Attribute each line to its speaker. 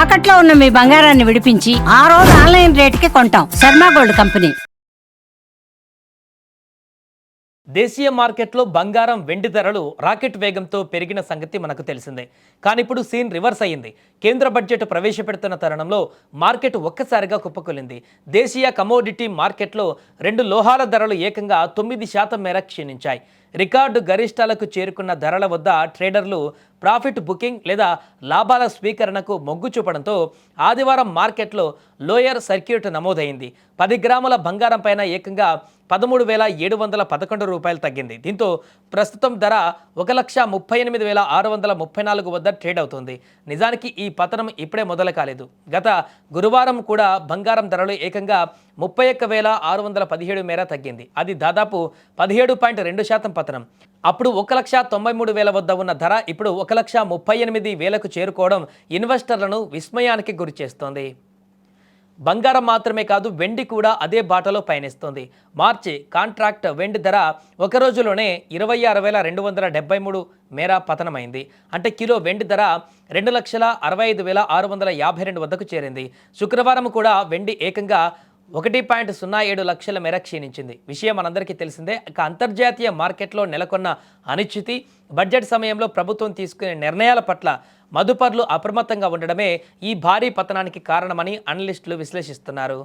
Speaker 1: తాకట్లో ఉన్న మీ బంగారాన్ని విడిపించి ఆ రోజు ఆన్లైన్ రేటుకి కొంటాం. Sharma gold company.
Speaker 2: దేశీయ మార్కెట్లో బంగారం వెండి ధరలు రాకెట్ వేగంతో పెరిగిన సంగతి మనకు తెలిసిందే. కానీ ఇప్పుడు సీన్ రివర్స్ అయ్యింది. కేంద్ర బడ్జెట్ ప్రవేశపెడుతున్న తరుణంలో మార్కెట్ ఒక్కసారిగా కుప్పకూలింది. దేశీయ కమోడిటీ మార్కెట్లో 2 లోహాల ధరలు ఏకంగా 9% మేర క్షీణించాయి. రికార్డు గరిష్టాలకు చేరుకున్న ధరల వద్ద ట్రేడర్లు ప్రాఫిట్ బుకింగ్ లేదా లాభాల స్వీకరణకు మొగ్గు చూపడంతో ఆదివారం మార్కెట్లో లోయర్ సర్క్యూట్ నమోదైంది. 10 గ్రాముల బంగారం పైన ఏకంగా 13,711 రూపాయలు తగ్గింది. దీంతో ప్రస్తుతం ధర 1,38,634 వద్ద ట్రేడ్ అవుతుంది. నిజానికి ఈ పతనం ఇప్పుడే మొదలు కాలేదు. గత గురువారం కూడా బంగారం ధరలు ఏకంగా 31,617 మేర తగ్గింది. అది దాదాపు 17.2% పతనం. అప్పుడు 1,93,000 వద్ద ఉన్న ధర ఇప్పుడు 1,38,000కు చేరుకోవడం ఇన్వెస్టర్లను విస్మయానికి గురి చేస్తోంది. బంగారం మాత్రమే కాదు, వెండి కూడా అదే బాటలో పయనిస్తోంది. మార్చి కాంట్రాక్ట్ వెండి ధర ఒక రోజులోనే 26,273 మేర పతనమైంది. అంటే కిలో వెండి ధర 2,65,652 వద్దకు చేరింది. శుక్రవారం కూడా వెండి ఏకంగా 1.07 లక్షల మేర క్షీణించింది. విషయం మనందరికీ తెలిసిందే. ఇక అంతర్జాతీయ మార్కెట్లో నెలకొన్న అనిశ్చితి, బడ్జెట్ సమయంలో ప్రభుత్వం తీసుకునే నిర్ణయాల పట్ల మదుపర్లు అప్రమత్తంగా ఉండడమే ఈ భారీ పతనానికి కారణమని అనలిస్టులు విశ్లేషిస్తున్నారు.